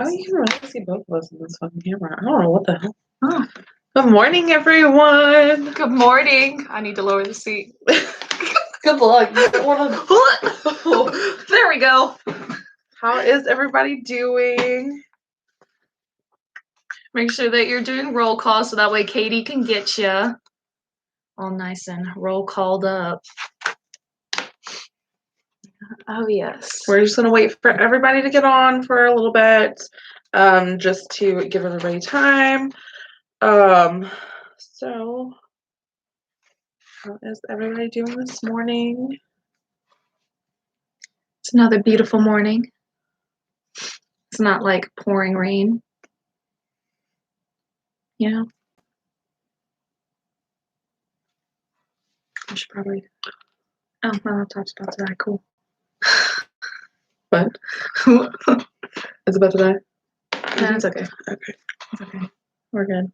Oh, you can really see both of us in this fucking camera. I don't know what the hell. Oh. Good morning, everyone. Good morning. I need to lower the seat. Good luck. You don't want to. There we go. How is everybody doing? Make sure that you're doing roll call so that way Katie can get you all nice and roll called up. Oh, yes. We're just going to wait for everybody to get on for a little bit, just to give everybody time. So, how is everybody doing this morning? It's another beautiful morning. It's not like pouring rain. You know? I should probably... Oh, my laptop's about to die. Cool. What? It's about to die? No, it's okay. Okay. It's okay. We're good.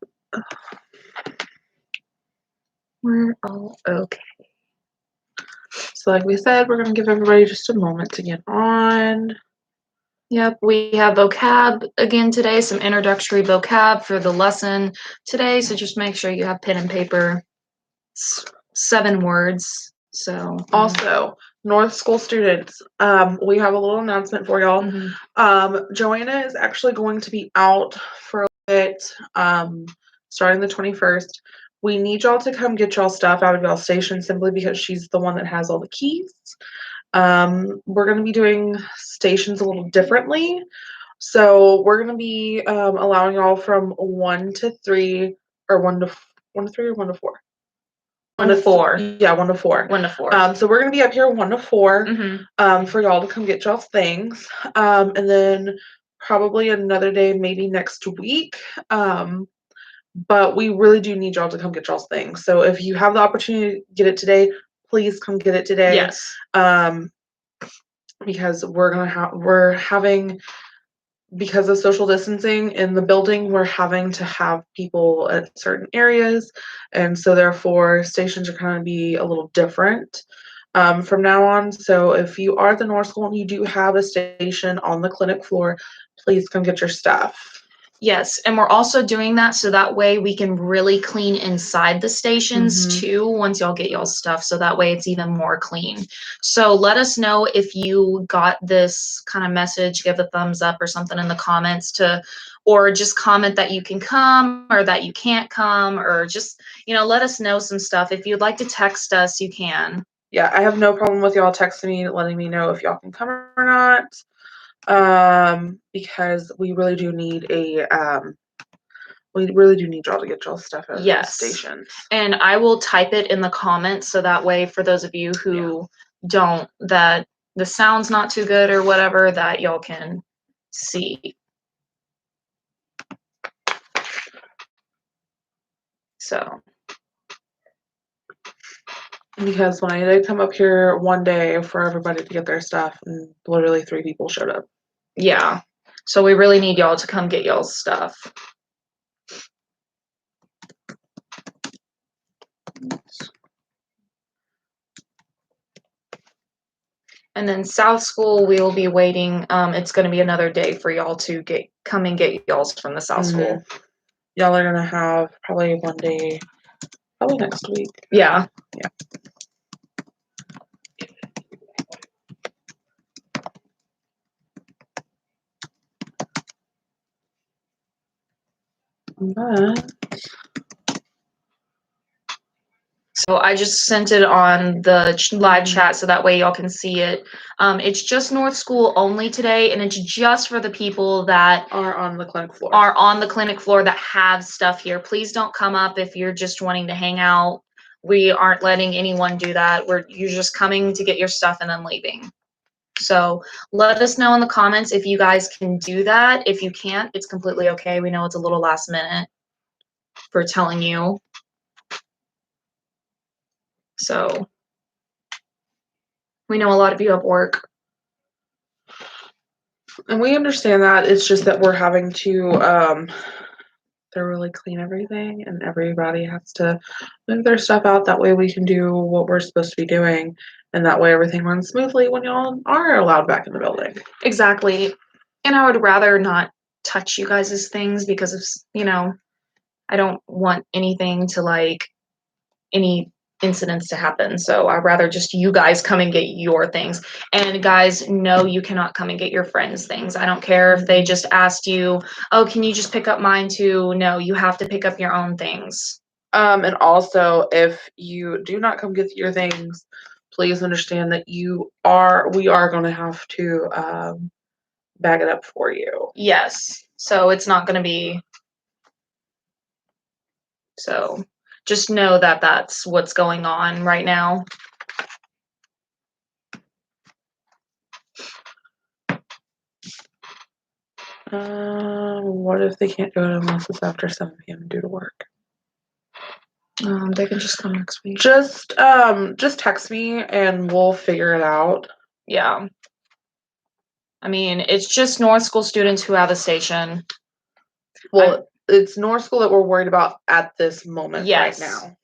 We're all okay. So like we said, we're going to give everybody just a moment to get on. Yep, we have vocab again today, some introductory vocab for the lesson today. So just make sure you have pen and paper. It's 7 words. So also, North School students, we have a little announcement for y'all. Joanna is actually going to be out for a bit, starting the 21st. We need y'all to come get y'all stuff out of y'all station simply because she's the one that has all the keys. We're going to be doing stations a little differently. So we're going to be allowing y'all from 1 to 3 or 1 to 3 or 1 to 4. 1 to 4. Yeah, 1 to 4. 1 to 4. So we're gonna be up here 1 to 4, for y'all to come get y'all's things, and then probably another day, maybe next week. But we really do need y'all to come get y'all's things. So if you have the opportunity to get it today, please come get it today. Yes. Because we're having. Because of social distancing in the building, we're having to have people at certain areas. And so therefore stations are going to be a little different from now on. So if you are at the North School and you do have a station on the clinic floor, please come get your stuff. Yes, and we're also doing that so that way we can really clean inside the stations too once y'all get y'all's stuff, so that way it's even more clean. So let us know if you got this kind of message, give a thumbs up or something in the comments or just comment that you can come or that you can't come, or just, let us know some stuff. If you'd like to text us, you can. Yeah, I have no problem with y'all texting me, letting me know if y'all can come or not. Because we really do need y'all to get y'all stuff out of the station. And I will type it in the comments so that way for those of you who that the sound's not too good or whatever, that y'all can see. So. Because when I did come up here one day for everybody to get their stuff, and literally 3 people showed up. Yeah. So we really need y'all to come get y'all's stuff. And then South School, we will be waiting. It's going to be another day for y'all to come and get y'all's from the South School. Y'all are going to have probably one day, probably next week. Yeah. Yeah. But so I just sent it on the live chat so that way y'all can see it. It's just North School only today, and it's just for the people that are on the clinic floor. That have stuff here. Please don't come up if you're just wanting to hang out. We aren't letting anyone do that. You're just coming to get your stuff and then leaving. So let us know in the comments if you guys can do that. If you can't, it's completely okay. We know it's a little last minute for telling you. So we know a lot of you have work. And we understand that. It's just that we're having to thoroughly clean everything, and everybody has to move their stuff out. That way we can do what we're supposed to be doing, and that way everything runs smoothly when y'all are allowed back in the building. Exactly. And I would rather not touch you guys' things because of, I don't want anything to like any incidents to happen. So I'd rather just you guys come and get your things. And guys, no, you cannot come and get your friends' things. I don't care if they just asked you, oh, can you just pick up mine too? No, you have to pick up your own things. And also, if you do not come get your things, please understand that we are going to have to bag it up for you. Yes. So it's not going to be. So just know that that's what's going on right now. What if they can't do it unless it's after 7 p.m. due to work? They can just come next week. Just text me and we'll figure it out. Yeah. I mean, it's just North School students who have a station. Well, it's North School that we're worried about at this moment Yes. right now.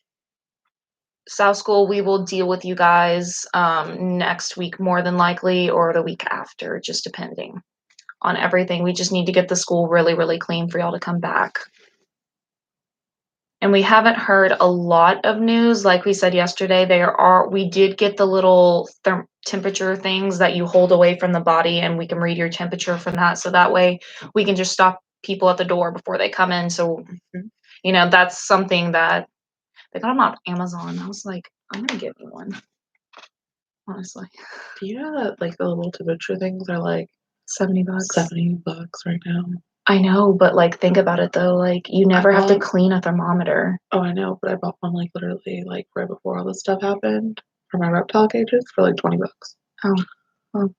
South School, we will deal with you guys next week more than likely, or the week after, just depending on everything. We just need to get the school really, really clean for y'all to come back. And we haven't heard a lot of news. Like we said yesterday, we did get the little temperature things that you hold away from the body, and we can read your temperature from that. So that way we can just stop people at the door before they come in. So, that's something that they got them on Amazon. I was like, I'm going to get me one. Honestly. Do you know that like the little temperature things are like $70. $70 right now? I know, but like think about it though, like you never have to clean a thermometer. Oh, I know, but I bought one like literally like right before all this stuff happened for my reptile cages for like $20. Oh. Well.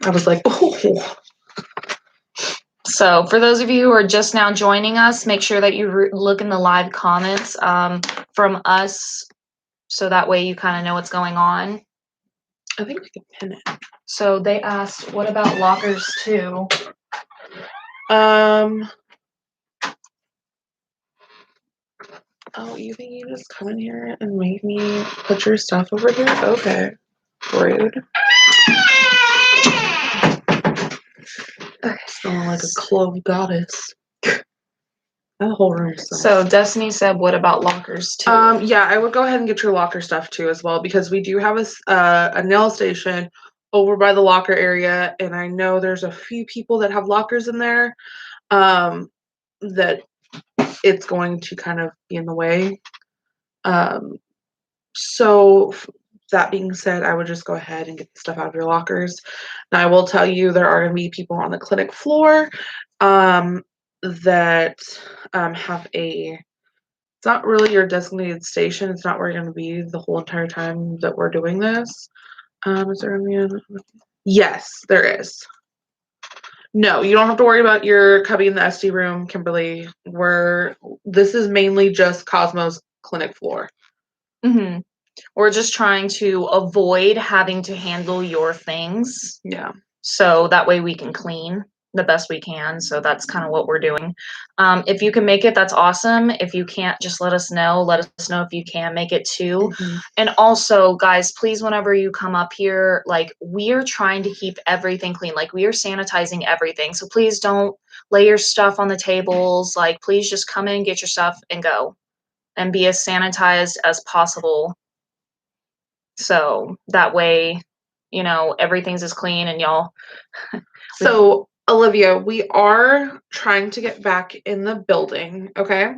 I was like, oh. So for those of you who are just now joining us, make sure that you look in the live comments from us, so that way you kind of know what's going on. I think we can pin it. So they asked, what about lockers too? Oh, you think you just come in here and make me put your stuff over here? Okay. Rude. Smelling like a clove goddess. That whole room smells. So Destiny said, what about lockers too? Yeah, I would go ahead and get your locker stuff too as well, because we do have a nail station over by the locker area, and I know there's a few people that have lockers in there that it's going to kind of be in the way. So that being said, I would just go ahead and get the stuff out of your lockers. Now, I will tell you there are going to be people on the clinic floor that have it's not really your designated station. It's not where you're going to be the whole entire time that we're doing this. Is there Yes, there is. No, you don't have to worry about your cubby in the SD room, Kimberly. This is mainly just Cosmo's clinic floor. Mm-hmm. We're just trying to avoid having to handle your things. Yeah. So that way we can clean the best we can. So that's kind of what we're doing. If you can make it, that's awesome. If you can't, just let us know. Let us know if you can make it too. Mm-hmm. And also, guys, please, whenever you come up here, like we are trying to keep everything clean. Like we are sanitizing everything. So please don't lay your stuff on the tables. Like please just come in, get your stuff and go, and be as sanitized as possible. So that way, everything's as clean and y'all. So, Olivia, we are trying to get back in the building, okay?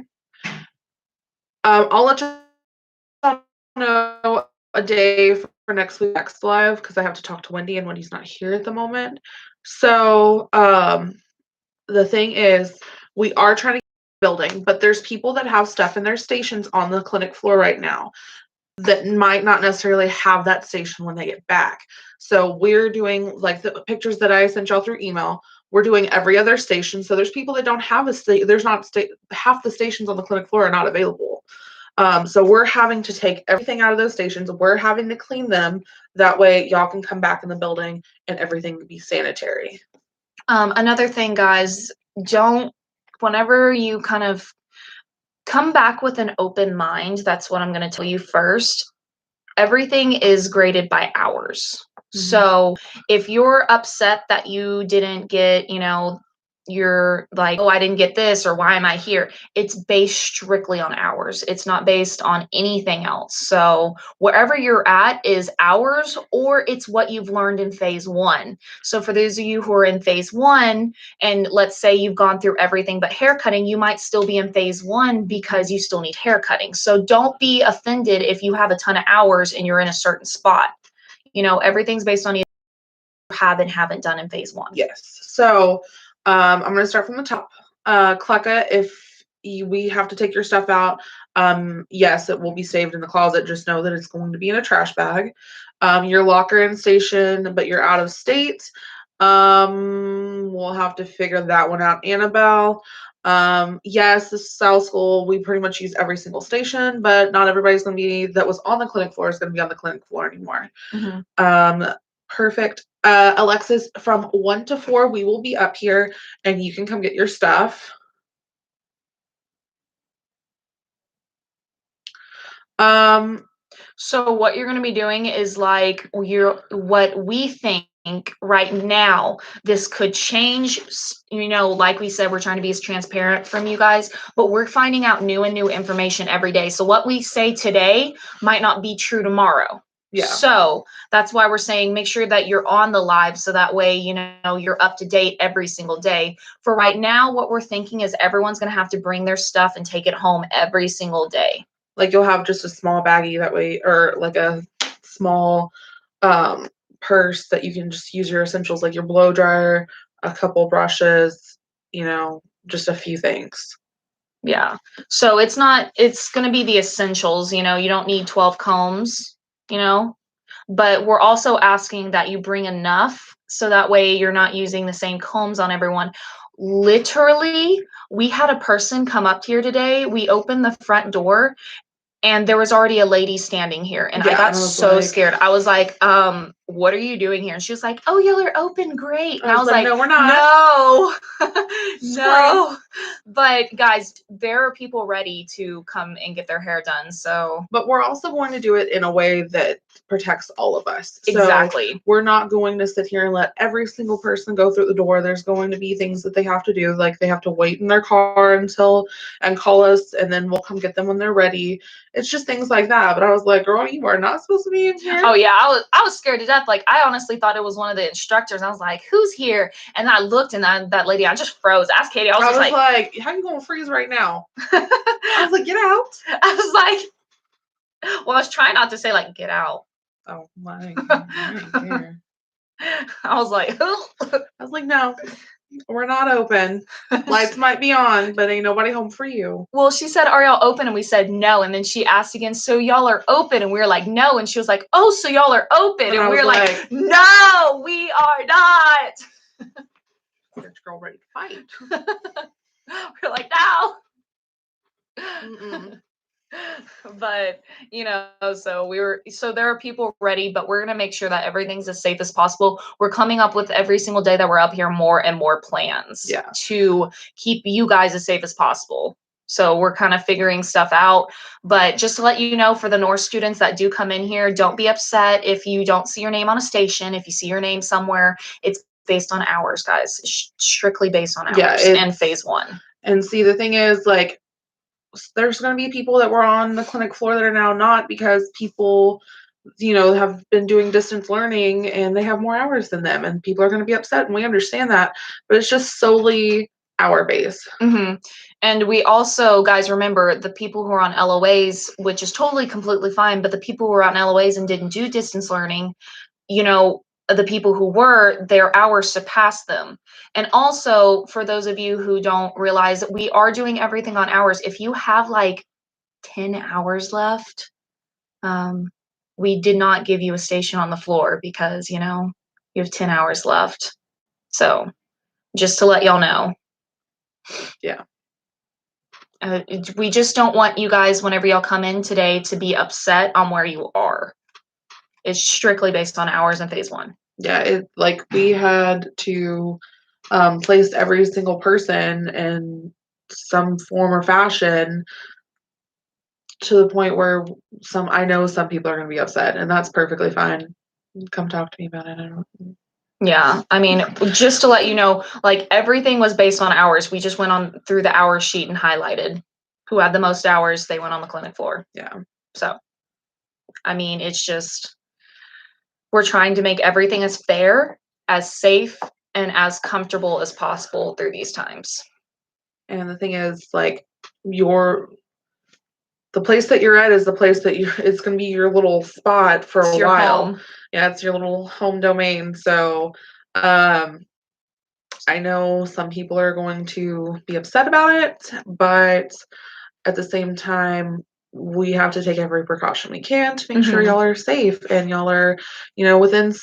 I'll let you know a day for next week's next live, because I have to talk to Wendy, and Wendy's not here at the moment. So, the thing is, we are trying to get in the building, but there's people that have stuff in their stations on the clinic floor right now that might not necessarily have that station when they get back. So we're doing like the pictures that I sent y'all through email. We're doing every other station. So there's people that don't have half the stations on the clinic floor are not available. So we're having to take everything out of those stations. We're having to clean them. That way y'all can come back in the building and everything can be sanitary. Another thing, guys, whenever you kind of come back with an open mind, that's what I'm going to tell you first. Everything is graded by hours. Mm-hmm. So if you're upset that you didn't get, you're like, oh, I didn't get this, or why am I here? It's based strictly on hours. It's not based on anything else. So wherever you're at is hours, or it's what you've learned in phase one. So for those of you who are in phase one, and let's say you've gone through everything but hair cutting, you might still be in phase one because you still need hair cutting. So don't be offended if you have a ton of hours and you're in a certain spot. Everything's based on either haven't done in phase one. Yes. So I'm going to start from the top. Clucka, if we have to take your stuff out, yes, it will be saved in the closet. Just know that it's going to be in a trash bag. Your locker and station, but you're out of state. We'll have to figure that one out. Annabelle, yes, the South School, we pretty much use every single station, but not everybody's going to be, that was on the clinic floor is going to be on the clinic floor anymore. Perfect. Alexis, from 1 to 4, we will be up here and you can come get your stuff. So what you're going to be doing is like what we think right now, this could change. Like we said, we're trying to be as transparent from you guys, but we're finding out new information every day. So what we say today might not be true tomorrow. Yeah. So that's why we're saying make sure that you're on the live, so that way you're up to date every single day. For right now, what we're thinking is everyone's going to have to bring their stuff and take it home every single day. Like you'll have just a small baggie that way, or like a small purse that you can just use your essentials, like your blow dryer, a couple brushes, just a few things. Yeah. So it's going to be the essentials. You don't need 12 combs, but we're also asking that you bring enough so that way you're not using the same combs on everyone. Literally, we had a person come up here today. We opened the front door and there was already a lady standing here, and I got so scared. I was like, what are you doing here? And she was like, oh, y'all are open, great. And I was like, no, we're not. No. No. But guys, there are people ready to come and get their hair done. But we're also going to do it in a way that protects all of us. Exactly. So we're not going to sit here and let every single person go through the door. There's going to be things that they have to do, like they have to wait in their car and call us, and then we'll come get them when they're ready. It's just things like that. But I was like, girl, you are not supposed to be in here. Oh yeah, I was scared to death. Like I honestly thought it was one of the instructors. I was like, who's here? And I looked, and that lady, I just froze. Ask Katie. I was like, how you gonna freeze right now? I was like, get out. I was like, well, I was trying not to say like, get out. Oh my God. I was like, no, we're not open. Lights might be on, but ain't nobody home for you. Well, she said, are y'all open? And we said no. And then she asked again, so y'all are open? And we were like, no. And she was like, oh, so y'all are open? And we were like, no, we are not. This girl ready to fight. We're like, no. Mm-mm. But so there are people ready, but we're going to make sure that everything's as safe as possible. We're coming up with every single day that we're up here more and more plans to keep you guys as safe as possible. So we're kind of figuring stuff out, but just to let you know, for the North students that do come in here, don't be upset if you don't see your name on a station. If you see your name somewhere, it's based on hours, guys. Strictly based on hours and phase one. And see, the thing is, like, there's going to be people that were on the clinic floor that are now not, because people, have been doing distance learning and they have more hours than them, and people are going to be upset, and we understand that, but it's just solely hour base. And we also, guys, remember the people who are on LOAs, which is totally completely fine, but the people who are on LOAs and didn't do distance learning, the people who were, their hours surpassed them. And also, for those of you who don't realize, we are doing everything on hours. If you have like 10 hours left, we did not give you a station on the floor because, you have 10 hours left. So just to let y'all know. Yeah. We just don't want you guys, whenever y'all come in today, to be upset on where you are. It's strictly based on hours in phase one. Yeah, we had to place every single person in some form or fashion, to the point where I know some people are going to be upset, and that's perfectly fine. Come talk to me about it. Yeah, I mean, just to let you know, like everything was based on hours. We just went on through the hour sheet and highlighted who had the most hours. They went on the clinic floor. Yeah. So, I mean, it's just we're trying to make everything as fair, as safe, and as comfortable as possible through these times. And the thing is, like, the place that you're at is the place that it's going to be your little spot for It's a your while. home. Yeah, it's your little home domain. So, I know some people are going to be upset about it, but at the same time, we have to take every precaution we can to make sure y'all are safe and y'all are, within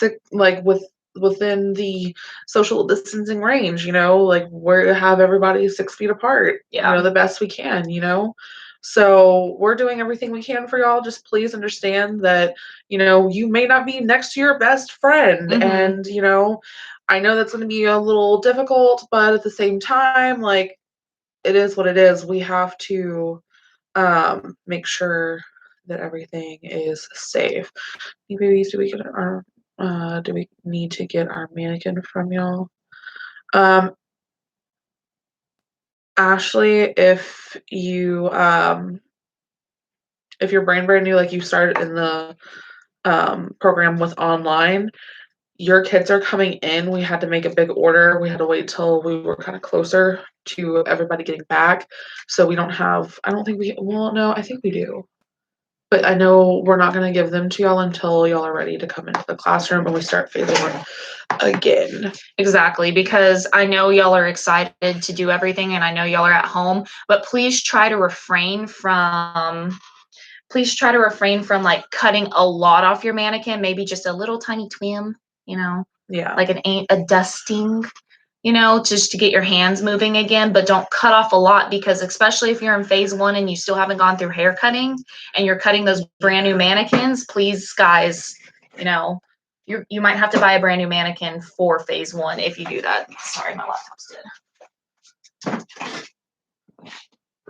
within the social distancing range, like we have everybody 6 feet apart, Yeah. the best we can, So we're doing everything we can for y'all. Just please understand that, you may not be next to your best friend. And, I know that's going to be a little difficult, but at the same time, like, it is what it is. We have to make sure that everything is safe. Maybe do we need to get our mannequin from y'all? Ashley, if you're brand new, like you started in the program with online, your kids are coming in. We had to make a big order. We had to wait till we were kind of closer to everybody getting back. So we don't have, I don't think we, well, no, I think we do. But I know we're not going to give them to y'all until y'all are ready to come into the classroom and we start phase one again. Exactly, because I know y'all are excited to do everything and I know y'all are at home, but please try to refrain from like cutting a lot off your mannequin, maybe just a little tiny trim, Yeah. like a dusting, just to get your hands moving again, but don't cut off a lot because especially if you're in phase one and you still haven't gone through hair cutting and you're cutting those brand new mannequins, please guys, you might have to buy a brand new mannequin for phase one if you do that. Sorry, my laptop's dead.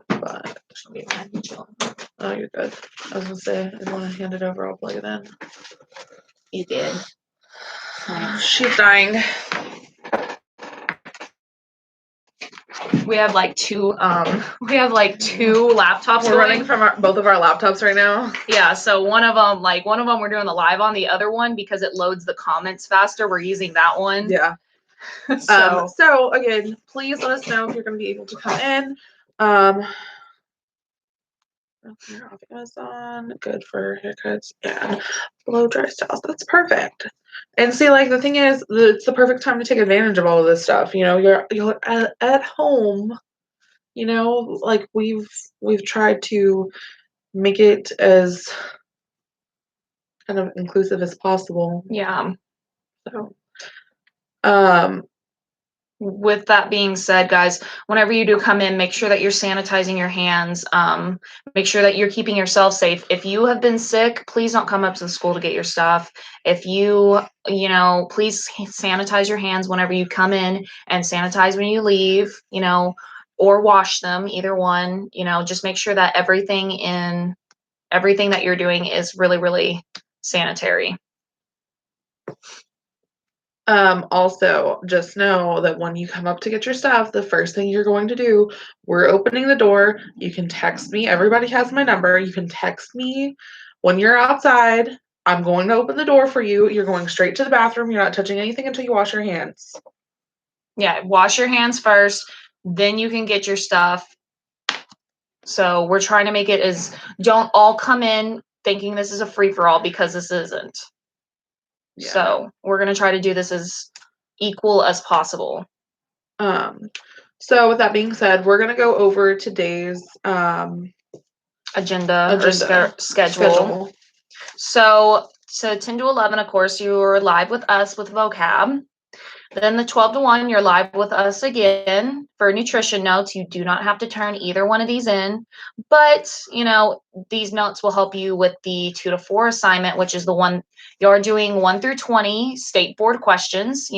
But oh, you're good. I was gonna say, I want to hand it over. I'll plug it in. You did. She's dying. We have like two laptops. We're running from both of our laptops right now. Yeah, so one of them we're doing the live on, the other one because it loads the comments faster. We're using that one. Yeah. So again, please let us know if you're going to be able to come in. Amazon, good for haircuts and blow dry styles. That's perfect. And see, like the thing is, it's the perfect time to take advantage of all of this stuff. You're at home. Like we've tried to make it as kind of inclusive as possible. Yeah. So, with that being said, guys, whenever you do come in, make sure that you're sanitizing your hands. Make sure that you're keeping yourself safe. If you have been sick, please don't come up to the school to get your stuff. If please sanitize your hands whenever you come in and sanitize when you leave, or wash them, either one. Just make sure that everything that you're doing is really, really sanitary. Also, just know that when you come up to get your stuff, the first thing you're going to do, we're opening the door. You can text me. Everybody has my number. You can text me when you're outside. I'm going to open the door for you. You're going straight to the bathroom. You're not touching anything until you wash your hands. Yeah, wash your hands first, then you can get your stuff. So we're trying to make it don't all come in thinking this is a free-for-all because this isn't. Yeah. So we're going to try to do this as equal as possible. So with that being said, we're going to go over today's agenda. Or schedule. So 10 to 11, of course, you're live with us with vocab. Then the 12 to 1, you're live with us again for nutrition notes. You do not have to turn either one of these in, but these notes will help you with the 2 to 4 assignment, which is the one you're doing 1 through 20 state board questions,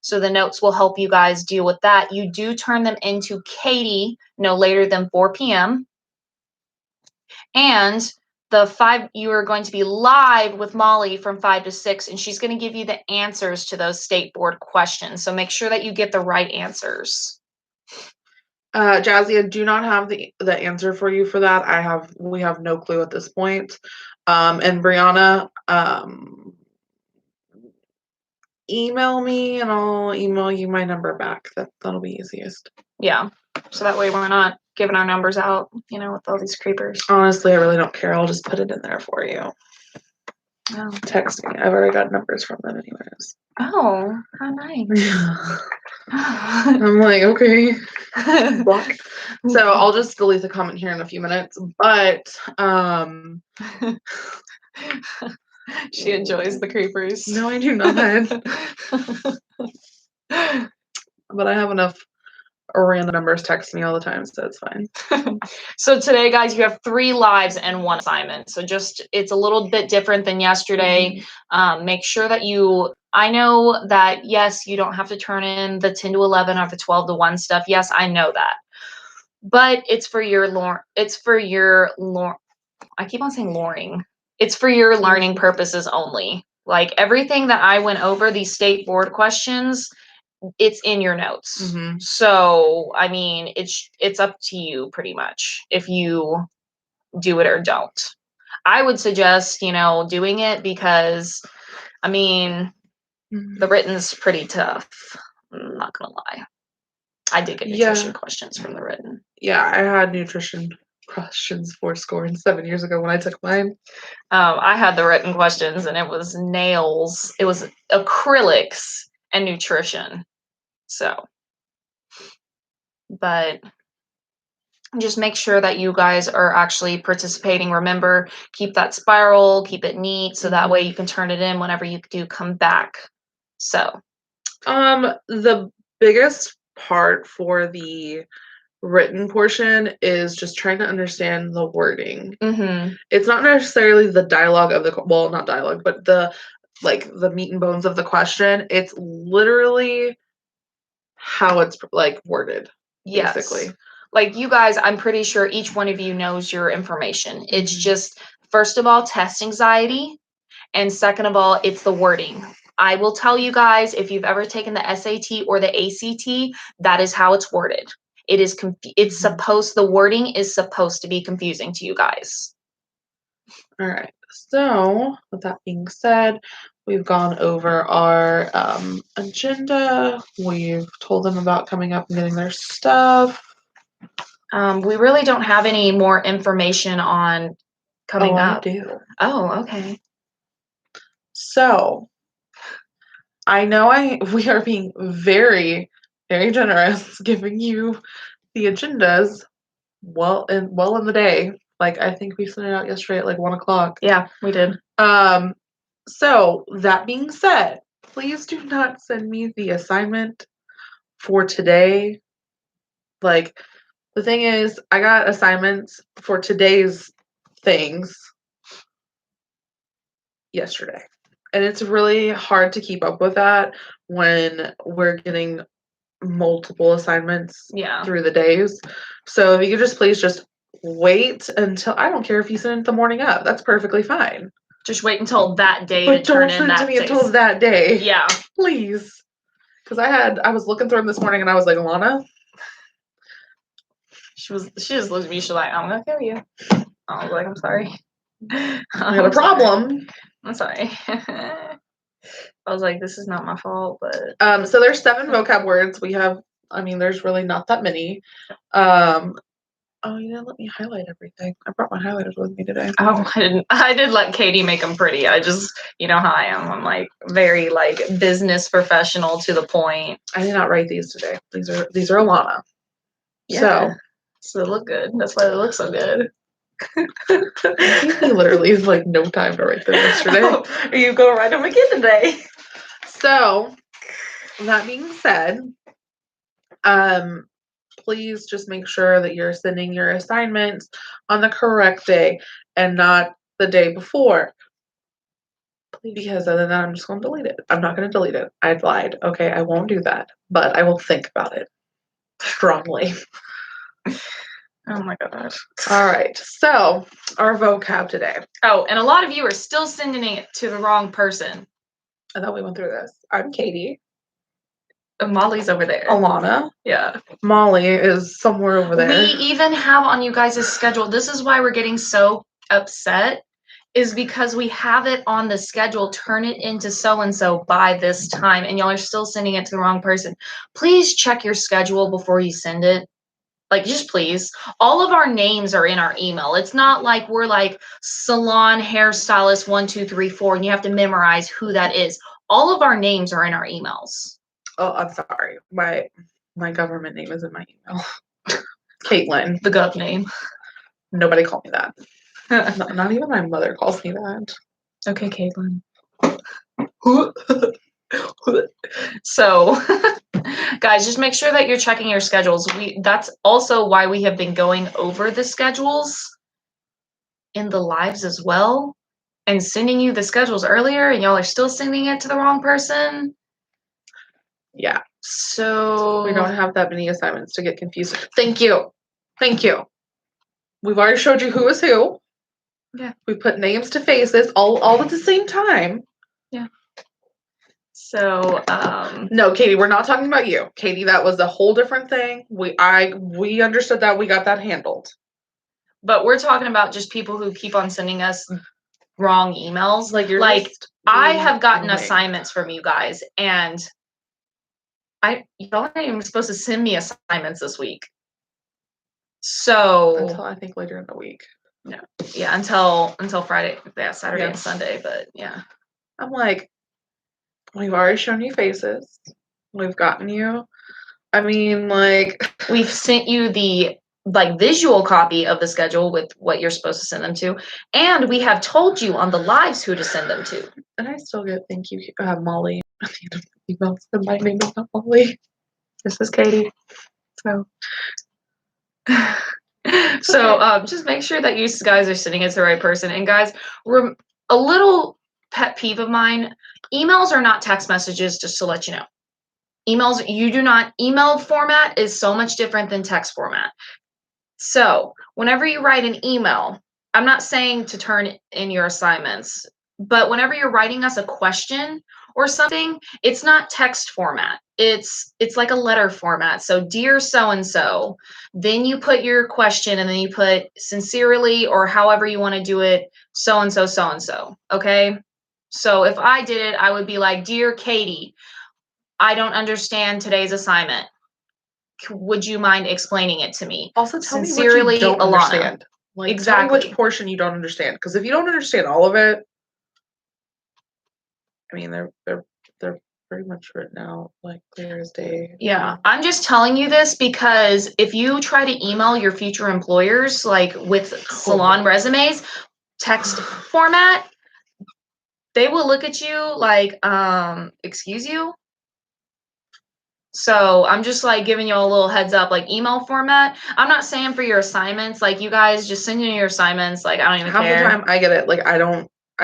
so the notes will help you guys deal with that. You do turn them into Katie no later than 4 p.m. And you are going to be live with Molly from 5 to 6, and she's going to give you the answers to those state board questions. So make sure that you get the right answers. Jazzy, I do not have the answer for you for that. We have no clue at this point. And Brianna, email me and I'll email you my number back. That'll be easiest. Yeah. So that way we're not giving our numbers out, with all these creepers. Honestly, I really don't care. I'll just put it in there for you. Oh. Text me. I've already got numbers from them anyways. Oh, how nice. I'm like, okay. Block. So I'll just delete the comment here in a few minutes. But she enjoys the creepers. No, I do not. But I have enough random numbers text me all the time, so it's fine. So today, guys, you have 3 lives and 1 assignment. So it's a little bit different than yesterday. Make sure that I know that, yes, you don't have to turn in the 10 to 11 or the 12 to 1 stuff. Yes, I know that. But it's for your I keep on saying luring. It's for your learning purposes only. Like everything that I went over, these state board questions, it's in your notes. So, I mean, it's up to you pretty much if you do it or don't. I would suggest, doing it because, I mean, the written's pretty tough. I'm not going to lie. I did get nutrition questions from the written. Yeah, I had nutrition questions 7 years ago when I took mine. I had the written questions and it was nails. It was acrylics and nutrition. So, but just make sure that you guys are actually participating. Remember, keep that spiral, keep it neat, so that way you can turn it in whenever you do come back. So, the biggest part for the written portion is just trying to understand the wording. It's not necessarily the dialogue of not dialogue, but the meat and bones of the question. It's literally how it's worded, basically. Like you guys, I'm pretty sure each one of you knows your information. It's just, first of all, test anxiety. And second of all, it's the wording. I will tell you guys, if you've ever taken the SAT or the ACT, that is how it's worded. The wording is supposed to be confusing to you guys. All right. So with that being said, we've gone over our agenda. We've told them about coming up and getting their stuff. We really don't have any more information on coming up. I do. Oh, okay. So I know we are being very, very generous giving you the agendas well in the day. I think we sent it out yesterday at 1 o'clock. Yeah, we did. So that being said, please do not send me the assignment for today. The thing is, I got assignments for today's things yesterday. And it's really hard to keep up with that when we're getting multiple assignments through the days. So if you could please just wait until, I don't care if you send it the morning of, that's perfectly fine. Just wait until that day to turn in that. But don't send it to me until that day. Yeah. Please. Because I was looking through them this morning and I was like, Alana. She just looked at me, she's like, I'm gonna kill you. I was like, I'm sorry. I had a problem. I'm sorry. I was like, this is not my fault, but so there's 7 vocab words. There's really not that many. Oh, you didn't let me highlight everything. I brought my highlighters with me today. Oh, I did let Katie make them pretty. I just, how I am. I'm very business professional to the point. I did not write these today. These are Alana. Yeah. So they look good. That's why they look so good. He literally is no time to write them yesterday. Are you going to write them again today? So, that being said, please just make sure that you're sending your assignments on the correct day and not the day before. Because other than that, I'm just going to delete it. I'm not going to delete it. I lied. Okay, I won't do that. But I will think about it strongly. Oh my gosh. All right. So our vocab today. Oh, and a lot of you are still sending it to the wrong person. I thought we went through this. I'm Katie. Molly's over there. Alana. Yeah. Molly is somewhere over there. We even have on you guys' schedule. This is why we're getting so upset, is because we have it on the schedule. Turn it into so-and-so by this time, and y'all are still sending it to the wrong person. Please check your schedule before you send it. Like, just please. All of our names are in our email. It's not like we're like salon hairstylist 1, 2, 3, 4, and you have to memorize who that is. All of our names are in our emails. Oh, I'm sorry. My government name is in my email. Caitlin. The gov name. Nobody called me that. Not even my mother calls me that. Okay, Caitlin. So, guys, just make sure that you're checking your schedules. That's also why we have been going over the schedules in the lives as well and sending you the schedules earlier, and y'all are still sending it to the wrong person. Yeah. So we don't have that many assignments to get confused. Thank you. Thank you. We've already showed you who is who. Yeah. We put names to faces all at the same time. Yeah. So, no, Katie, we're not talking about you. Katie, that was a whole different thing. We understood that. We got that handled. But we're talking about just people who keep on sending us wrong emails. Like I have gotten assignments from you guys, and y'all aren't even supposed to send me assignments this week. So until I think later in the week. No. Yeah, until Friday, Saturday and Sunday, but yeah. I'm like, we've already shown you faces. We've gotten you. I mean, like, we've sent you the visual copy of the schedule with what you're supposed to send them to, and we have told you on the lives who to send them to. And I still get thank you, Molly. Emails, and my name is not Molly. This is Katie. So, just make sure that you guys are sending it to the right person. And guys, a little pet peeve of mine: emails are not text messages. Just to let you know. Email format is so much different than text format. So whenever you write an email, I'm not saying to turn in your assignments, but whenever you're writing us a question or something, it's not text format. It's like a letter format. So dear so-and-so, then you put your question and then you put sincerely or however you want to do it, so-and-so, so-and-so. Okay. So if I did it, I would be like, dear Katie, I don't understand today's assignment. Would you mind explaining it to me? Also, tell Sincerely, me what you don't Alana. understand. Like, exactly. Tell me which portion you don't understand. Because if you don't understand all of it, I mean, they're pretty much written out like clear as day. Yeah, I'm just telling you this because if you try to email your future employers with salon resumes, text format, they will look at you like, excuse you. So I'm just giving you a little heads up, email format. I'm not saying for your assignments, you guys just send in your assignments. I don't even care. Half the time I get it. I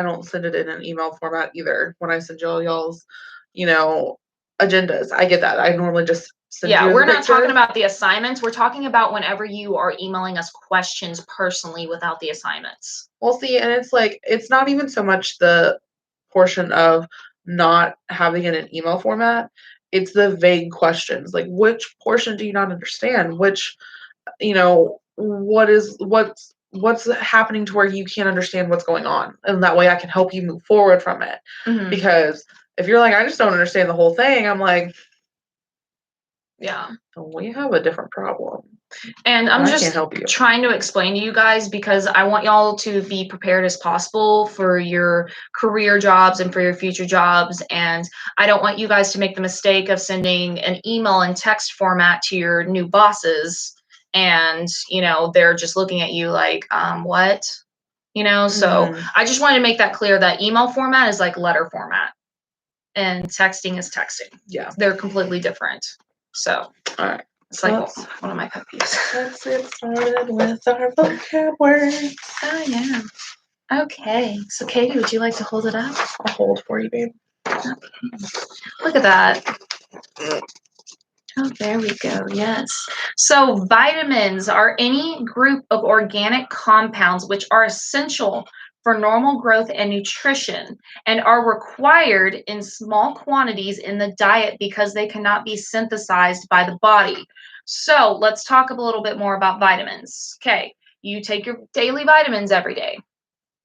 don't send it in an email format either. When I send y'all's, agendas, I get that. I normally just send you we're not talking about the assignments. We're talking about whenever you are emailing us questions personally without the assignments. Well, see, and it's not even so much the portion of not having it in email format. It's the vague questions. Like, which portion do you not understand? Which, what's happening to where you can't understand what's going on? And that way I can help you move forward from it. Mm-hmm. Because if you're like, I just don't understand the whole thing, I'm like, yeah, we have a different problem. And I'm just trying to explain to you guys because I want y'all to be prepared as possible for your career jobs and for your future jobs. And I don't want you guys to make the mistake of sending an email in text format to your new bosses. And, they're just looking at you like, what? So I just wanted to make that clear that email format is like letter format and texting is texting. Yeah. They're completely different. So, all right. It's one of my pet peeves. Let's get started with our vocab words. Oh, yeah. Okay. So, Katie, would you like to hold it up? I'll hold for you, babe. Okay. Look at that. Oh, there we go. Yes. So vitamins are any group of organic compounds which are essential for normal growth and nutrition and are required in small quantities in the diet because they cannot be synthesized by the body. So let's talk a little bit more about vitamins. Okay. You take your daily vitamins every day,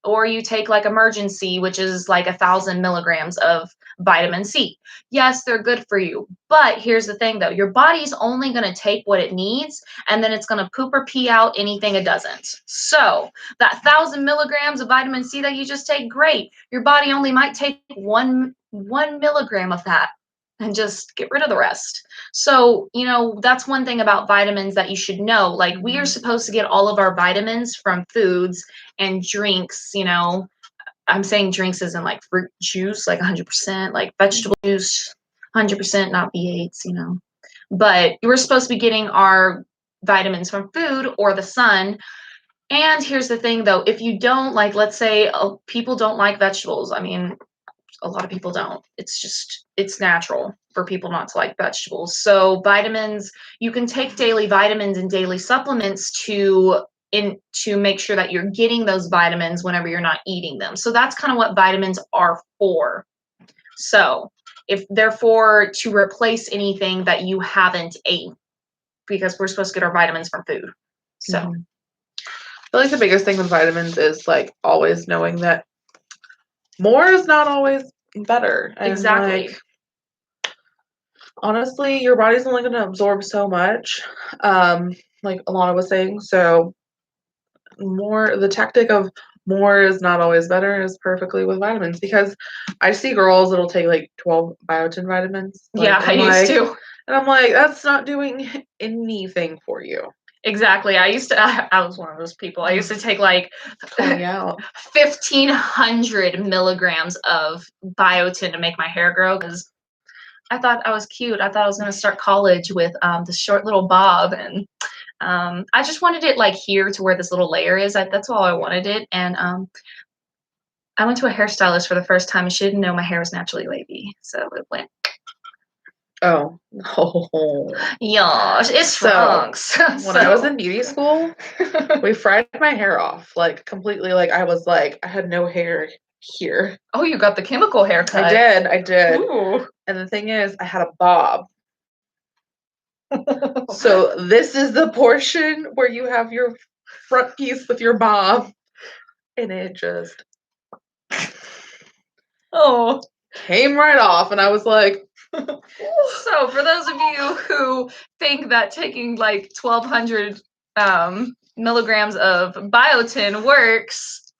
or you take like emergency, which is like 1,000 milligrams of vitamin C. Yes, they're good for you, but here's the thing though, your body's only going to take what it needs, and then it's going to poop or pee out anything it doesn't. So that 1,000 milligrams of vitamin C that you just take, great. Your body only might take one milligram of that and just get rid of the rest. So, that's one thing about vitamins that you should know. Like, we are supposed to get all of our vitamins from foods and drinks. I'm saying drinks isn't like fruit juice, like 100%, like vegetable juice, 100%, not B8s. But we're supposed to be getting our vitamins from food or the sun. And here's the thing though, if you don't like, let's say people don't like vegetables. I mean, a lot of people don't. It's natural for people not to like vegetables. So vitamins, you can take daily vitamins and daily supplements to make sure that you're getting those vitamins whenever you're not eating them. So that's kind of what vitamins are for. So if therefore to replace anything that you haven't ate, because we're supposed to get our vitamins from food. So I feel like the biggest thing with vitamins is like always knowing that more is not always better. And exactly. like, honestly, your body's only going to absorb so much, like Alana was saying. So the tactic of more is not always better is perfectly with vitamins, because I see girls that'll take like 12 biotin vitamins. Yeah, I used to. And I'm like, that's not doing anything for you. Exactly. I was one of those people. I used to take like 1,500 milligrams of biotin to make my hair grow because I thought I was cute. I thought I was going to start college with this short little bob, and I just wanted it like here to where this little layer is. That's all I wanted it. And I went to a hairstylist for the first time, and she didn't know my hair was naturally wavy, so it went. Oh. Yeah, it trunks. When I was in beauty school, we fried my hair off like completely. Like I had no hair here. Oh, you got the chemical haircut. I did. Ooh. And the thing is, I had a bob. So this is the portion where you have your front piece with your bob, and it just came right off, and I was like. So for those of you who think that taking like 1,200 milligrams of biotin works,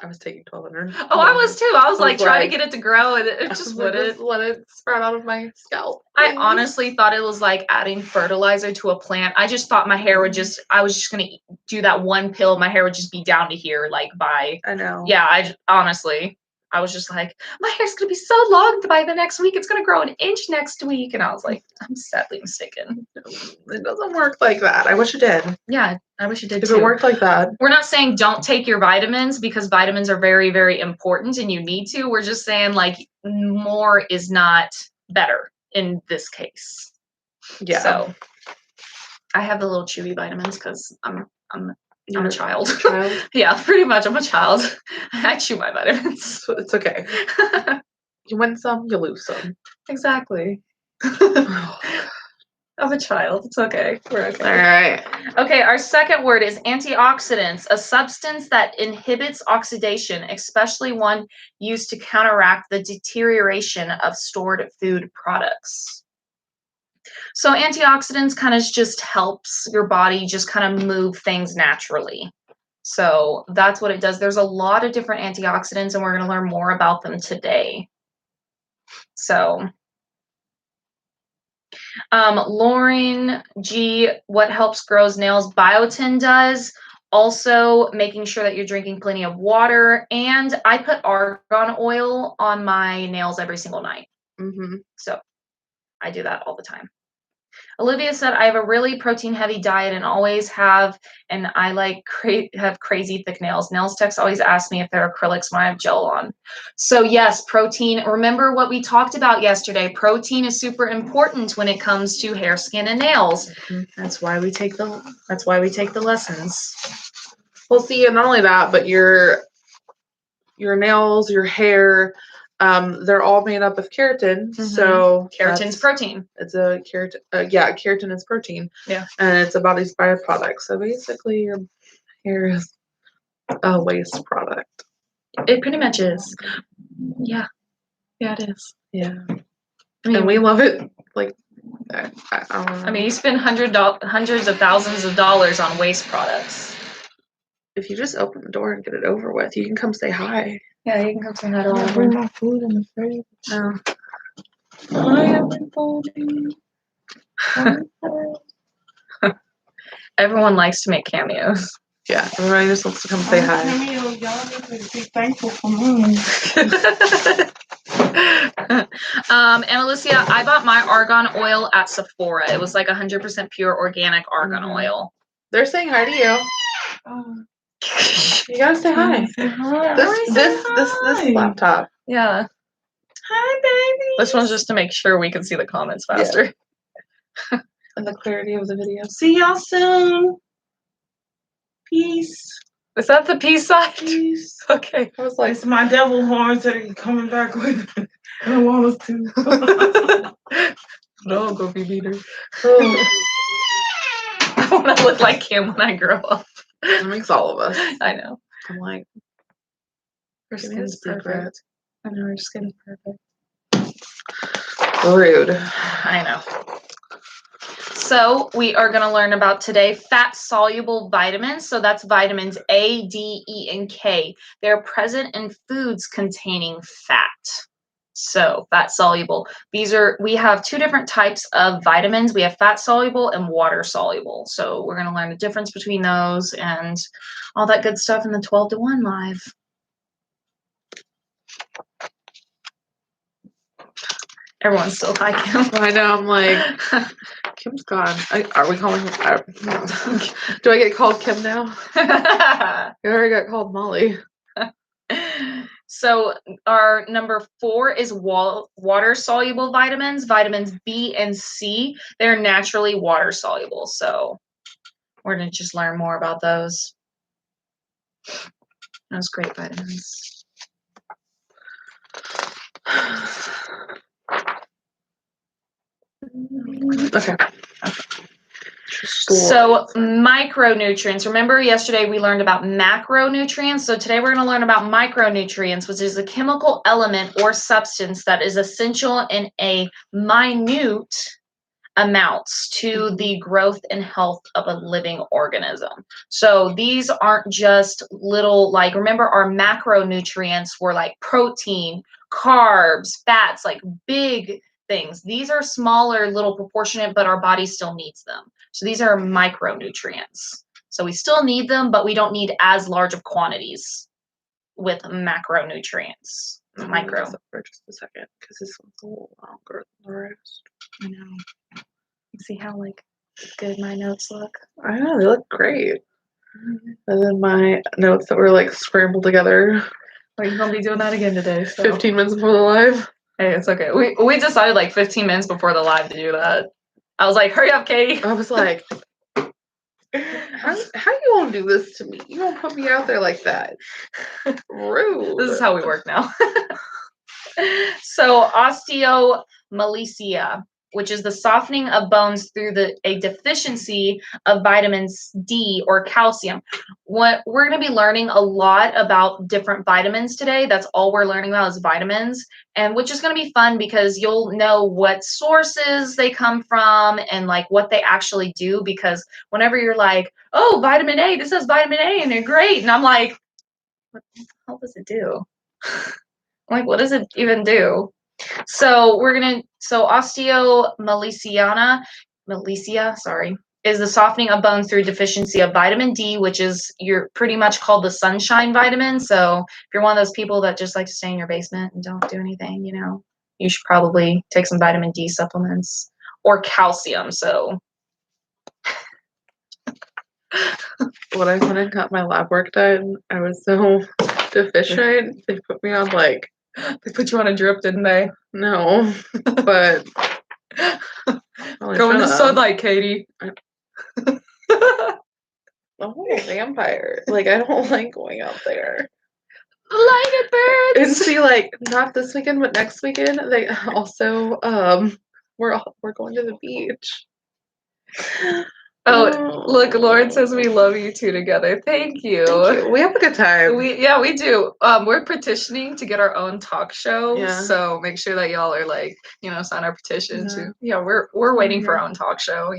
I was taking 1,200. Oh, I was too. I was like trying to get it to grow, and it just wouldn't. Just let it sprout out of my scalp. I honestly thought it was like adding fertilizer to a plant. I just thought my hair would I was just gonna do that one pill. My hair would just be down to here, like by. I know. Yeah, honestly. I was just like, my hair's going to be so long by the next week. It's going to grow an inch next week. And I was like, I'm sadly mistaken. It doesn't work like that. I wish it did. Yeah, I wish it did too. If it worked like that. We're not saying don't take your vitamins, because vitamins are very, very important and you need to. We're just saying like more is not better in this case. Yeah. So I have the little chewy vitamins because I'm a child. Yeah, pretty much. I'm a child. I chew my vitamins. It's okay. You win some, you lose some. Exactly. I'm a child. It's okay. We're okay. All right. Okay, our second word is antioxidants, a substance that inhibits oxidation, especially one used to counteract the deterioration of stored food products. So antioxidants kind of just helps your body just kind of move things naturally. So that's what it does. There's a lot of different antioxidants, and we're going to learn more about them today. So, Lauren G, what helps grows nails? Biotin does. Also, making sure that you're drinking plenty of water. And I put argan oil on my nails every single night. So I do that all the time. Olivia said, I have a really protein heavy diet and always have, and I like have crazy thick nails. Nails techs always ask me if they're acrylics when I have gel on. So yes, protein. Remember what we talked about yesterday. Protein is super important when it comes to hair, skin, and nails. That's why we take the lessons. Well, see, and not only that, but your nails, your hair, they're all made up of keratin. So Keratin's protein. It's a keratin. Keratin is protein. Yeah. And it's a body's byproduct. So basically, your hair is a waste product. It pretty much is. Yeah. Yeah, it is. Yeah. And we love it. Like, I mean, you spend hundreds of thousands of dollars on waste products. If you just open the door and get it over with, you can come say hi. Yeah, you can come say hi to all of Bring them. my food in the fridge. No. I haven't told you. Everyone likes to make cameos. Yeah, everybody just wants to come say hi. Y'all need to be thankful for me. And Alicia, I bought my argan oil at Sephora. It was like 100% pure organic argan oil. They're saying hi to you. Oh, You gotta say hi. say hi. This laptop. Yeah. Hi, baby. This one's just to make sure we can see the comments faster. And the clarity of the video. See y'all soon. Peace. Is that the peace side? Peace. Okay. I was like, It's my devil horns that are coming back with me. I don't want us to. No, go be beater. oh, I want to look like Kim when I grow up. that makes all of us. I know. I'm like, Her give me the skin's perfect. secret. I know her skin's perfect. Rude. I know. So we are going to learn about today fat-soluble vitamins. So that's vitamins A, D, E, and K. They're present in foods containing fat. So fat-soluble. We have two different types of vitamins. We have fat-soluble and water-soluble. So we're going to learn the difference between those and all that good stuff in the 12 to 1 live. Everyone's still hi, Kim. I know, I'm like, Kim's gone. Are we calling her? Do I get called Kim now? I already got called Molly. So our number 4 is water-soluble vitamins, vitamins B and C. They're naturally water-soluble. So we're going to just learn more about those. Those great vitamins. Okay. So micronutrients. Remember yesterday we learned about macronutrients. So today we're going to learn about micronutrients, which is a chemical element or substance that is essential in a minute amounts to the growth and health of a living organism. So these aren't just little, like, remember our macronutrients were like protein, carbs, fats, like big things. These are smaller, little proportionate, but our body still needs them. So these are micronutrients. So we still need them, but we don't need as large of quantities with macronutrients. Micro. For just a second, because this one's a little longer than the rest. I know. You see how like good my notes look? I know, they look great. And then my notes that were like scrambled together. Are you gonna be doing that again today? So. 15 minutes before the live. Hey, it's okay. We decided like 15 minutes before the live to do that. I was like, hurry up, Katie. I was like, how you gonna do this to me? You gonna put me out there like that? Rude. This is how we work now. So osteomalacia, which is the softening of bones through a deficiency of vitamins D or calcium. What we're going to be learning a lot about different vitamins today. That's all we're learning about is vitamins, and which is going to be fun because you'll know what sources they come from and like what they actually do. Because whenever you're like, oh, vitamin A, this has vitamin A and they're great, and I'm like, what the hell does it do? I'm like, what does it even do? So osteomalacia, is the softening of bones through deficiency of vitamin D, which is you're pretty much called the sunshine vitamin. So if you're one of those people that just like to stay in your basement and don't do anything, you should probably take some vitamin D supplements. or calcium. So When I went and got my lab work done, I was so deficient. They put me on like, they put you on a drip, didn't they? no, but Go in the sunlight, Katie. I'm a vampire. Like, I don't like going out there. Light it And burns. see, like, not this weekend, but next weekend, they also we're going to the beach. Oh, look, Lauren says we love you two together. Thank you. Thank you. We have a good time. We do. We're petitioning to get our own talk show. Yeah. So make sure that y'all are like, sign our petition Yeah. to. Yeah, we're waiting for Yeah. our own talk show.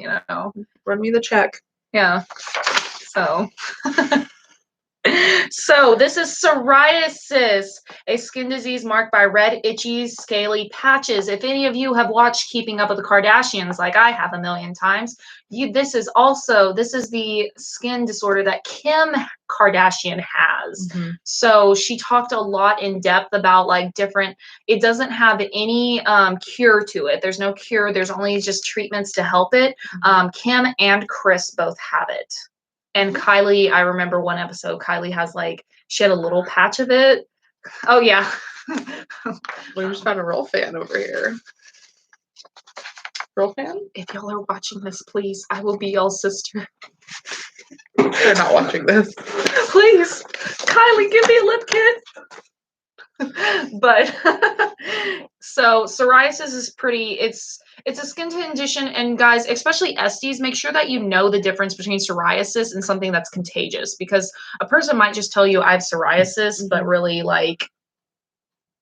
Run me the check. Yeah. So. So this is psoriasis, a skin disease marked by red, itchy, scaly patches. If any of you have watched Keeping Up with the Kardashians, like I have a million times, this is the skin disorder that Kim Kardashian has. Mm-hmm. So she talked a lot in depth about like it doesn't have any cure to it. There's no cure. There's only just treatments to help it. Kim and Chris both have it. And Kylie, I remember one episode, Kylie has she had a little patch of it. Oh, yeah. We just found a real fan over here. Real fan? If y'all are watching this, please, I will be y'all's sister. They're not watching this. Please, Kylie, give me a lip kit. But so psoriasis is it's a skin condition, and guys, especially esties, make sure that you know the difference between psoriasis and something that's contagious, because a person might just tell you I have psoriasis, but really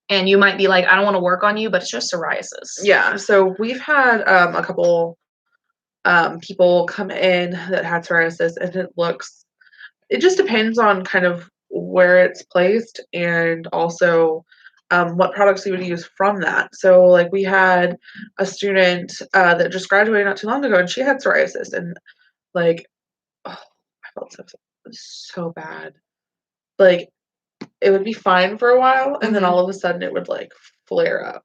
and you might be like, I don't want to work on you, but it's just psoriasis. Yeah, so we've had a couple people come in that had psoriasis, and it just depends on kind of where it's placed, and also what products you would use from that. So like we had a student that just graduated not too long ago, and she had psoriasis, and like, oh, I felt so bad. Like, it would be fine for a while, and then all of a sudden it would like flare up.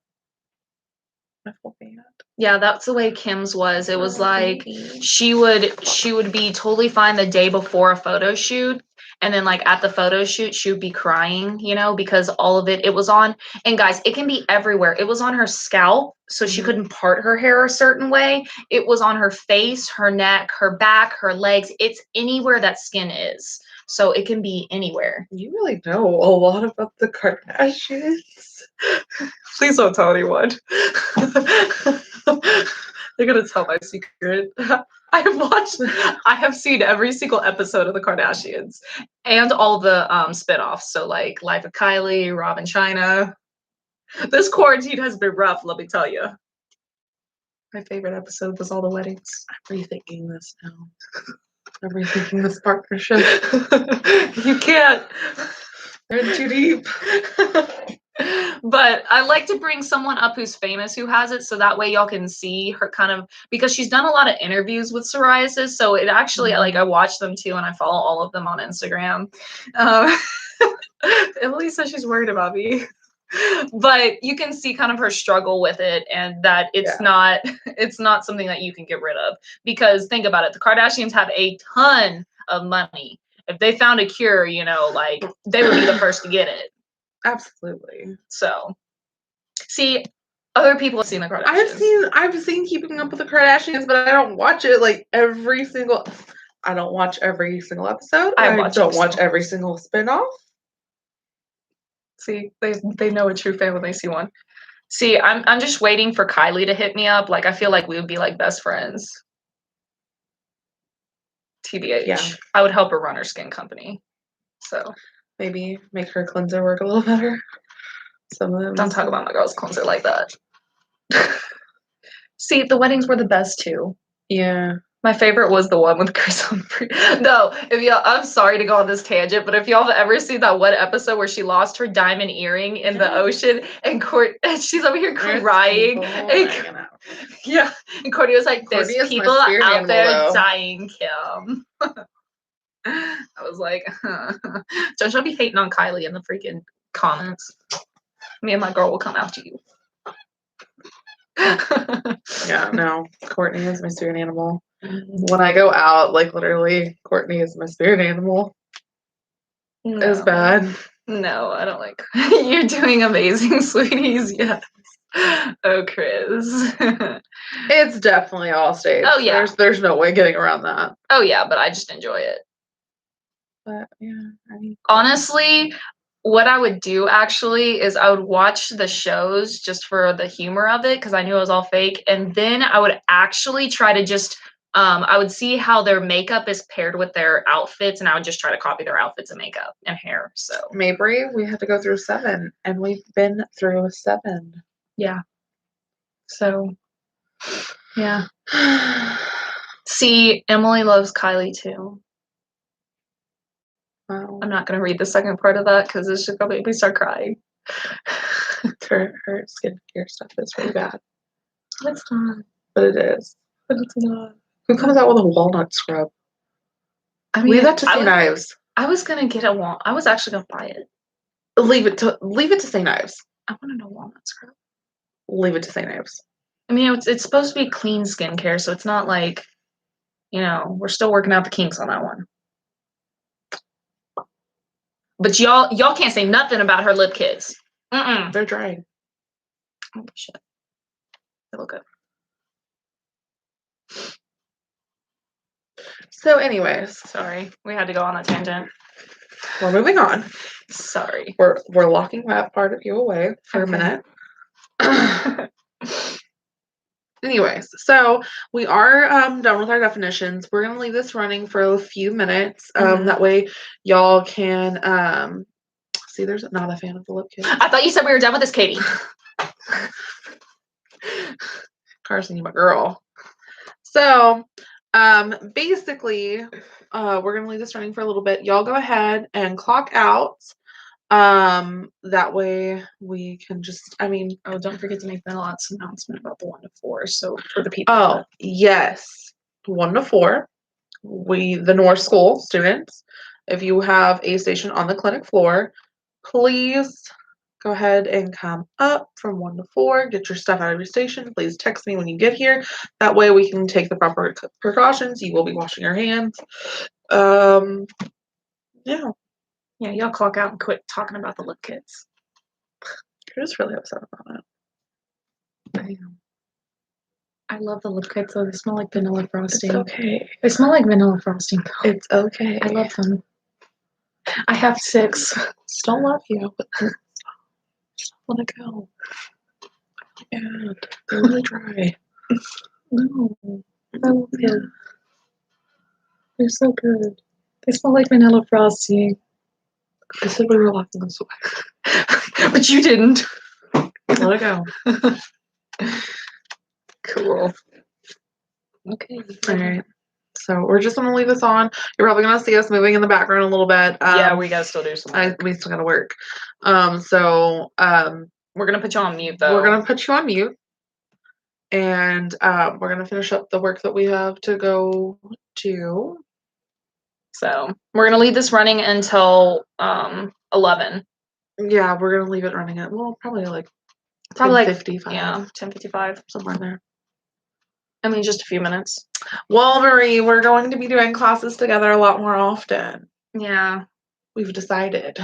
I felt bad. Yeah, that's the way Kim's was. It was like she would be totally fine the day before a photo shoot, and then like at the photo shoot she would be crying, because all of it was on. And guys, it can be everywhere. It was on her scalp, so she couldn't part her hair a certain way. It was on her face, her neck, her back, her legs. It's anywhere that skin is. So it can be anywhere. You really know a lot about the Kardashians. Please don't tell anyone. They're gonna tell my secret. I have seen every single episode of the Kardashians and all the spinoffs. So like Life of Kylie, Rob and China. This quarantine has been rough, let me tell you. My favorite episode was all the weddings. I'm rethinking this now. I'm rethinking this partnership. You can't. They're in too deep. But I like to bring someone up who's famous who has it, so that way y'all can see her kind of, because she's done a lot of interviews with psoriasis, so it actually I watch them too, and I follow all of them on Instagram. Emily says she's worried about me. But you can see kind of her struggle with it, and that it's not something that you can get rid of, because think about it, the Kardashians have a ton of money. If they found a cure, they would be the first to get it. Absolutely. So, see, other people have seen the Kardashians. I've seen Keeping Up with the Kardashians, but I don't watch it I don't watch every single episode. I don't watch every single spinoff. See, they know a true fan when they see one. See, I'm just waiting for Kylie to hit me up. Like, I feel like we would be like best friends. TBH. Yeah. I would help her run her skin company. So maybe make her cleanser work a little better. Some of them. Don't talk about my girl's cleanser like that. See, the weddings were the best too. Yeah. My favorite was the one with Chris Humphrey. No, I'm sorry to go on this tangent, but if y'all have ever seen that one episode where she lost her diamond earring in the ocean, and she's over here crying. Yeah, and Courtney was like, "There's people out there dying, Kim." I was like, don't y'all be hating on Kylie in the freaking comments. Me and my girl will come after you. Yeah, no. Courtney is my spirit animal. When I go out, like literally, Courtney is my spirit animal. It's No. bad. No, I don't like. You're doing amazing, sweeties. Yes. Oh, Chris. It's definitely all staged. Oh, yeah. There's no way getting around that. Oh yeah, but I just enjoy it. But yeah, I mean, Honestly, what I would do actually is I would watch the shows just for the humor of it because I knew it was all fake, and then I would actually try to just I would see how their makeup is paired with their outfits, and I would just try to copy their outfits and makeup and hair. So Mabry, we had to go through 7, and we've been through 7. yeah. So yeah. See, Emily loves Kylie too. Wow. I'm not gonna read the second part of that because it's just gonna make me start crying. Her skincare stuff is really bad. It's not. But it is. But it's not. Who comes out with a walnut scrub? I mean, Leave that to St. Ives. I was gonna get a walnut. I was actually gonna buy it. Leave it to St. Ives. I want to know walnut scrub. Leave it to St. Ives. I mean, it's supposed to be clean skincare, so it's not like, we're still working out the kinks on that one. But y'all can't say nothing about her lip kits. They're dry. Oh shit, they look good. So, anyways, Sorry, we had to go on a tangent. we're moving on. Sorry. We're locking that part of you away for a minute. Anyways, so we are done with our definitions. We're gonna leave this running for a few minutes. That way y'all can see. There's not a fan of the lip kit. I thought you said we were done with this, Katie. Carson, you my girl. So basically we're gonna leave this running for a little bit. Y'all go ahead and clock out. That way we can just, Don't forget to make the last announcement about the 1 to 4. So for the people. Oh, yes. 1 to 4. The North School students, if you have a station on the clinic floor, please go ahead and come up from 1 to 4. Get your stuff out of your station. Please text me when you get here. That way we can take the proper precautions. You will be washing your hands. Yeah. Yeah, y'all clock out and quit talking about the lip kits. You're just really upset about it. I am. I love the lip kits though. They smell like vanilla frosting. It's okay. They smell like vanilla frosting though. It's okay. I love them. I have 6. Still love you, but I just want to go. And they're really dry. No, I love them. They're so good. They smell like vanilla frosting. I said we were locking this away. But you didn't. Let it go. Cool. Okay. All right. So we're just gonna leave this on. You're probably gonna see us moving in the background a little bit. Yeah, we gotta still do some work. We still gotta work. So we're gonna put you on mute though. we're gonna put you on mute, and we're gonna finish up the work that we have to go do. So we're gonna leave this running until 11. Yeah, we're gonna leave it running at probably like 10:55. 10:55. Yeah, 10:55. Somewhere in there. I mean, just a few minutes. Well, Marie, we're going to be doing classes together a lot more often. Yeah. We've decided.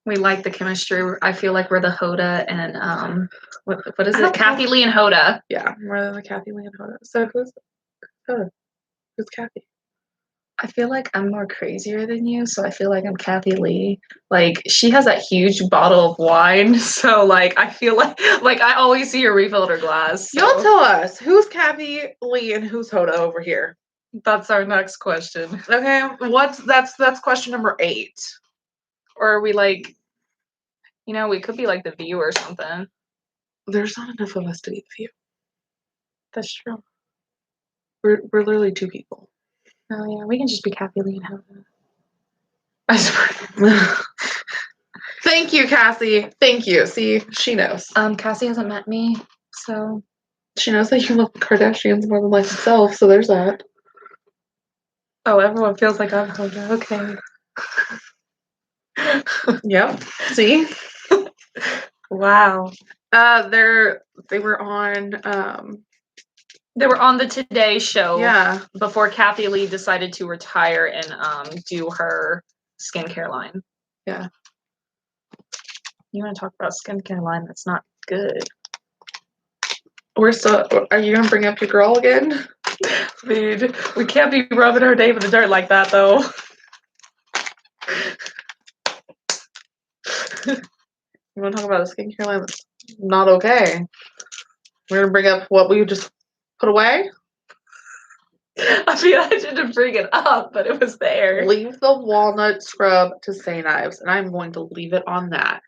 We like the chemistry. I feel like we're the Hoda and what is it? Kathy Lee and Hoda. Yeah, more than the Kathy Lee and Hoda. So who's Hoda? Who's Kathy? I feel like I'm more crazier than you, so I feel like I'm Kathy Lee. Like she has that huge bottle of wine, so like I feel like I always see her refill her glass. So. Y'all tell us who's Kathy Lee and who's Hoda over here. That's our next question. Okay, that's question number 8. Or are we like, we could be like the View or something. There's not enough of us to be the View. That's true. We're literally 2 people. Oh yeah, we can just be Kathy Lee and Hoda. I swear. Thank you, Cassie. Thank you. See, she knows. Cassie hasn't met me, so she knows that you love the Kardashians more than life itself. So there's that. Oh, everyone feels like I'm Hoda. Okay. Yep. See. Wow. They were on They were on the Today Show yeah. before Kathy Lee decided to retire and do her skincare line. Yeah. You want to talk about skincare line that's not good? We're still. Are you gonna bring up your girl again? Dude, we can't be rubbing her name in the dirt like that, though. You want to talk about a skincare line that's not okay? We're gonna bring up what we just put away. I mean, I didn't bring it up, but it was there. Leave the walnut scrub to St. Ives, and I'm going to leave it on that.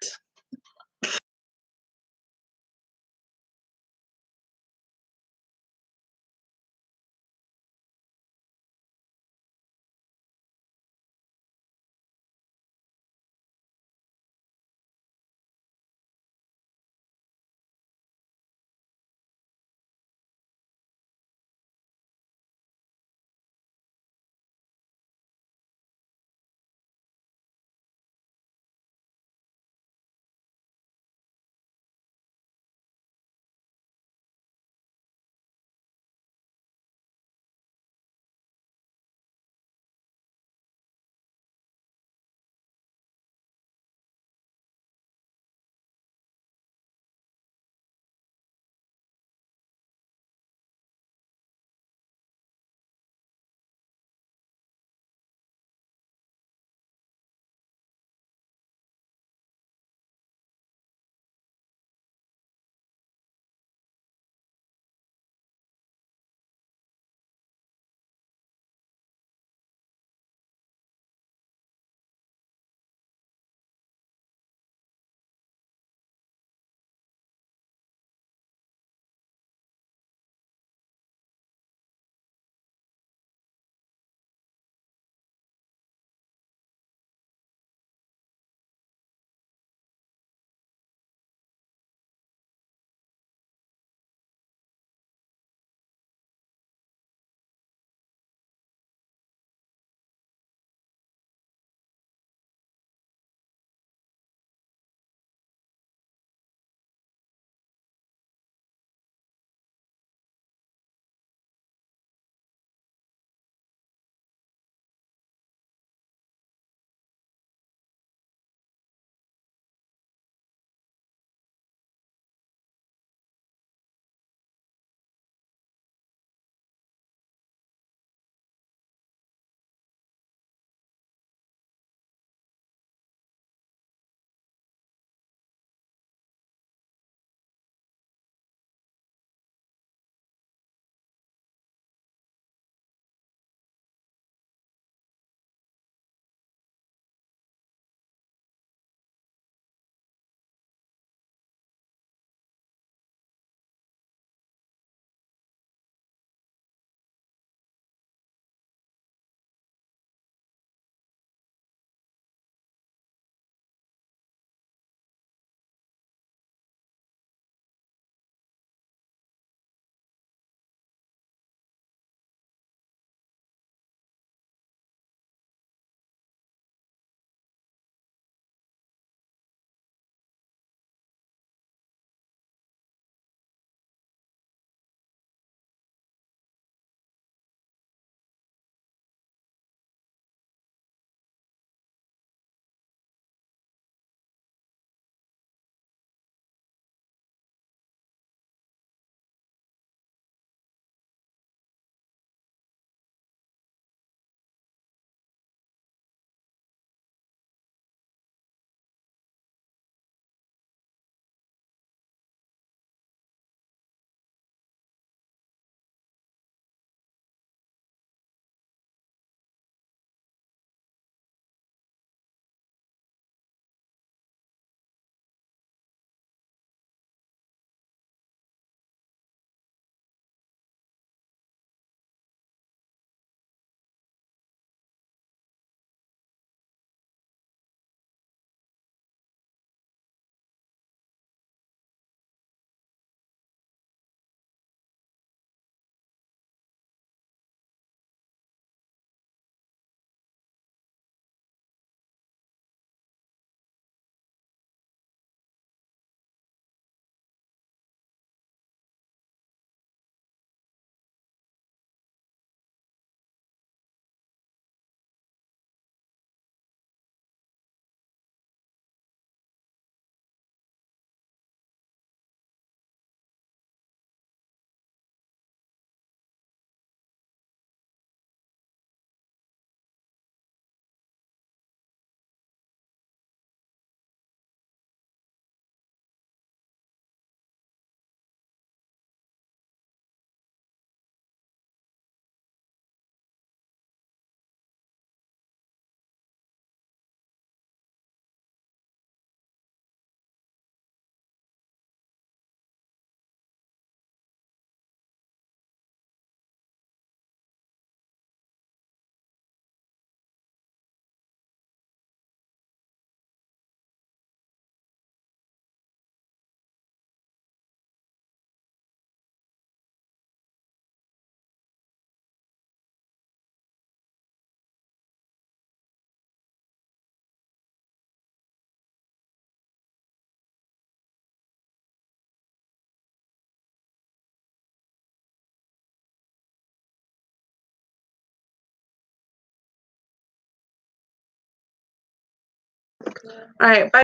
All right, bye.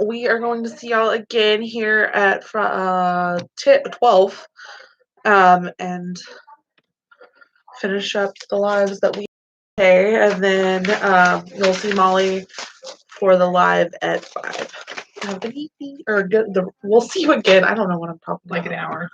We are going to see y'all again here at 12, and finish up the lives that we okay, and then you'll see Molly for the live at 5. Have a good evening, or we'll see you again. I don't know what I'm talking Like about. an hour.